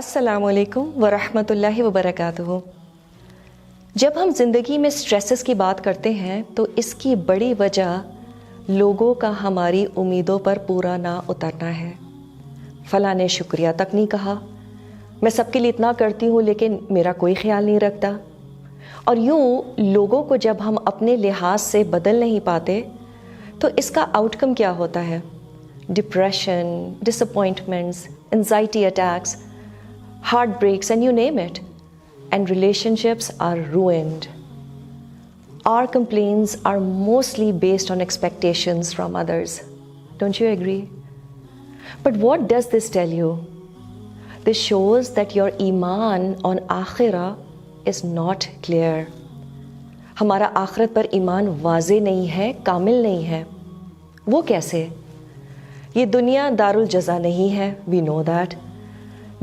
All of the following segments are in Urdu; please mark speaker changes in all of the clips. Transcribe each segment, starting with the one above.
Speaker 1: السلام علیکم ورحمۃ اللہ وبرکاتہ۔ جب ہم زندگی میں سٹریسز کی بات کرتے ہیں تو اس کی بڑی وجہ لوگوں کا ہماری امیدوں پر پورا نہ اترنا ہے۔ فلاں نے شکریہ تک نہیں کہا، میں سب کے لیے اتنا کرتی ہوں لیکن میرا کوئی خیال نہیں رکھتا۔ اور یوں لوگوں کو جب ہم اپنے لحاظ سے بدل نہیں پاتے تو اس کا آؤٹ کم کیا ہوتا ہے؟ Depression, disappointments, anxiety attacks, heart breaks, and you name it. And relationships are ruined. Our complaints are mostly based on expectations from others. Don't you agree? But what does this tell you? This shows that your iman on akhirah is not clear. ہمارا آخرت پر ایمان واضح نہیں ہے، کامل نہیں ہے۔ وہ کیسے؟ یہ دنیا دار الجزا نہیں ہے، we know that.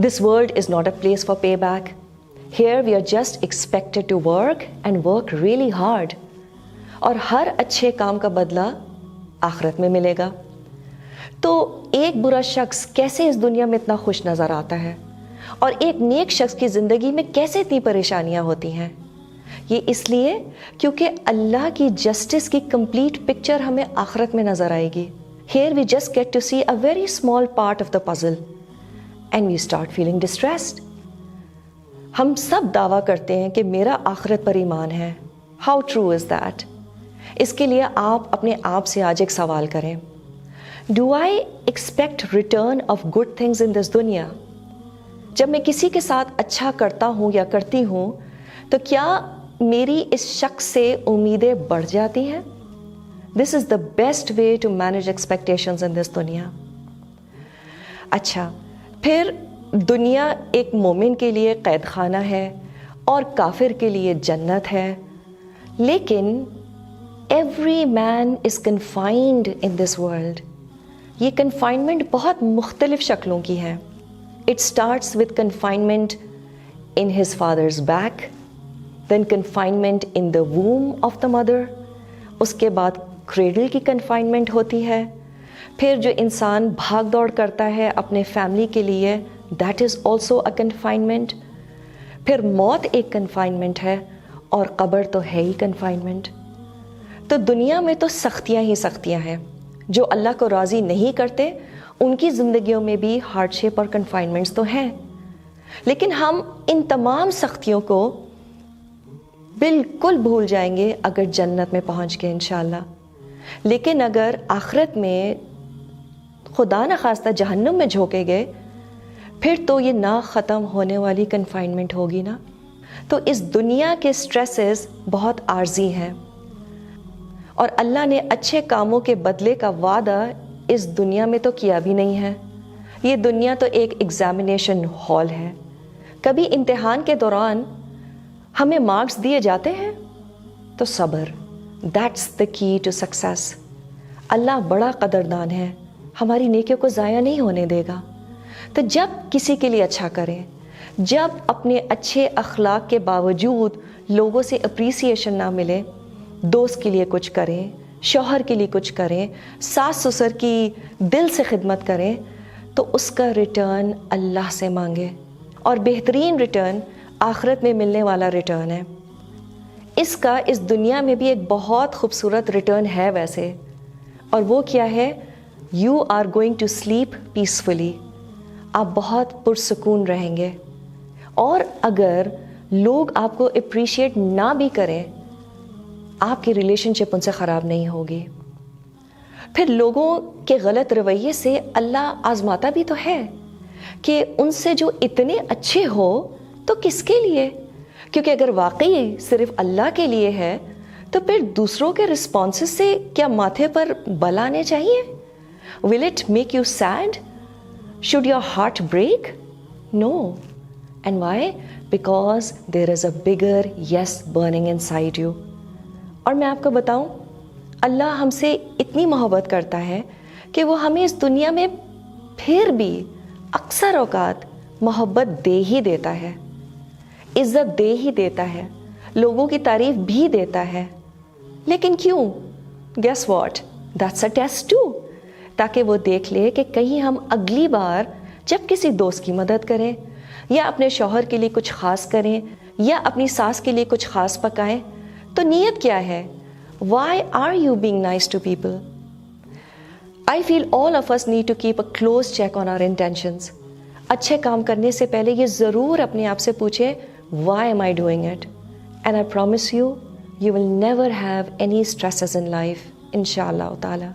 Speaker 1: This world is not a place for payback. Here we are just expected to work and work really hard. اور ہر اچھے کام کا بدلہ آخرت میں ملے گا۔ تو ایک برا شخص کیسے اس دنیا میں اتنا خوش نظر آتا ہے اور ایک نیک شخص کی زندگی میں کیسے اتنی پریشانیاں ہوتی ہیں؟ یہ اس لیے کیونکہ اللہ کی جسٹس کی کمپلیٹ پکچر ہمیں آخرت میں نظر آئے گی۔ Here we just get to see a very small part of the puzzle. And we start feeling distressed. ہم سب دعویٰ کرتے ہیں کہ میرا آخرت پر ایمان ہے۔ How true is that? اس کے لیے آپ اپنے آپ سے آج ایک سوال کریں۔ Do I expect return of good things in this دنیا؟ جب میں کسی کے ساتھ اچھا کرتا ہوں یا کرتی ہوں تو کیا میری اس شخص سے امیدیں بڑھ جاتی ہیں؟ This is the best way to manage expectations in this دنیا۔ اچھا، پھر دنیا ایک مومن کے لیے قید خانہ ہے اور کافر کے لیے جنت ہے، لیکن every man is confined in this world. یہ کنفائنمنٹ بہت مختلف شکلوں کی ہے۔ It starts with confinement in his father's back, then confinement in the womb of the mother, اس کے بعد کریڈل کی کنفائنمنٹ ہوتی ہے، پھر جو انسان بھاگ دوڑ کرتا ہے اپنے فیملی کے لیے، that is also a confinement, پھر موت ایک کنفائنمنٹ ہے اور قبر تو ہے ہی کنفائنمنٹ۔ تو دنیا میں تو سختیاں ہی سختیاں ہیں۔ جو اللہ کو راضی نہیں کرتے ان کی زندگیوں میں بھی ہارڈ شپ اور کنفائنمنٹس تو ہیں، لیکن ہم ان تمام سختیوں کو بالکل بھول جائیں گے اگر جنت میں پہنچ گئے انشاءاللہ۔ لیکن اگر آخرت میں خدا نخواستہ جہنم میں جھونکے گئے پھر تو یہ نہ ختم ہونے والی کنفائنمنٹ ہوگی نا۔ تو اس دنیا کے سٹریسز بہت عارضی ہیں اور اللہ نے اچھے کاموں کے بدلے کا وعدہ اس دنیا میں تو کیا بھی نہیں ہے۔ یہ دنیا تو ایک ایگزامینیشن ہال ہے۔ کبھی امتحان کے دوران ہمیں مارکس دیے جاتے ہیں تو صبر، دیٹس دا کی ٹو سکسیس۔ اللہ بڑا قدردان ہے، ہماری نیکیوں کو ضائع نہیں ہونے دے گا۔ تو جب کسی کے لیے اچھا کریں، جب اپنے اچھے اخلاق کے باوجود لوگوں سے اپریسیشن نہ ملے، دوست کے لیے کچھ کریں، شوہر کے لیے کچھ کریں، ساس سسر کی دل سے خدمت کریں، تو اس کا ریٹرن اللہ سے مانگے، اور بہترین ریٹرن آخرت میں ملنے والا ریٹرن ہے۔ اس کا اس دنیا میں بھی ایک بہت خوبصورت ریٹرن ہے ویسے، اور وہ کیا ہے؟ You are going to sleep peacefully. آپ بہت پرسکون رہیں گے، اور اگر لوگ آپ کو اپریشیٹ نہ بھی کریں آپ کی ریلیشن شپ ان سے خراب نہیں ہوگی۔ پھر لوگوں کے غلط رویے سے اللہ آزماتا بھی تو ہے کہ ان سے جو اتنے اچھے ہو تو کس کے لیے؟ کیونکہ اگر واقعی صرف اللہ کے لیے ہے تو پھر دوسروں کے رسپانسز سے کیا ماتھے پر بل آنے چاہیے؟ Will it make you sad? Should your heart break? No. And why? Because there is a bigger yes burning inside you. اور میں آپ کو بتاؤں، اللہ ہم سے اتنی محبت کرتا ہے کہ وہ ہمیں اس دنیا میں پھر بھی اکثر اوقات محبت دے ہی دیتا ہے، عزت دے ہی دیتا ہے، لوگوں کی تعریف بھی دیتا ہے۔ لیکن کیوں؟ Guess what? That's a test too. تاکہ وہ دیکھ لے کہ کہیں ہم اگلی بار جب کسی دوست کی مدد کریں، یا اپنے شوہر کے لیے کچھ خاص کریں یا اپنی ساس کے لیے کچھ خاص پکائیں تو نیت کیا ہے؟ Why are you being nice to people? I feel all of us need to keep a close check on our intentions. اچھے کام کرنے سے پہلے یہ ضرور اپنے آپ سے پوچھیں why am I doing it? And I promise you, you will never have any stresses in life, inshallah ta'ala.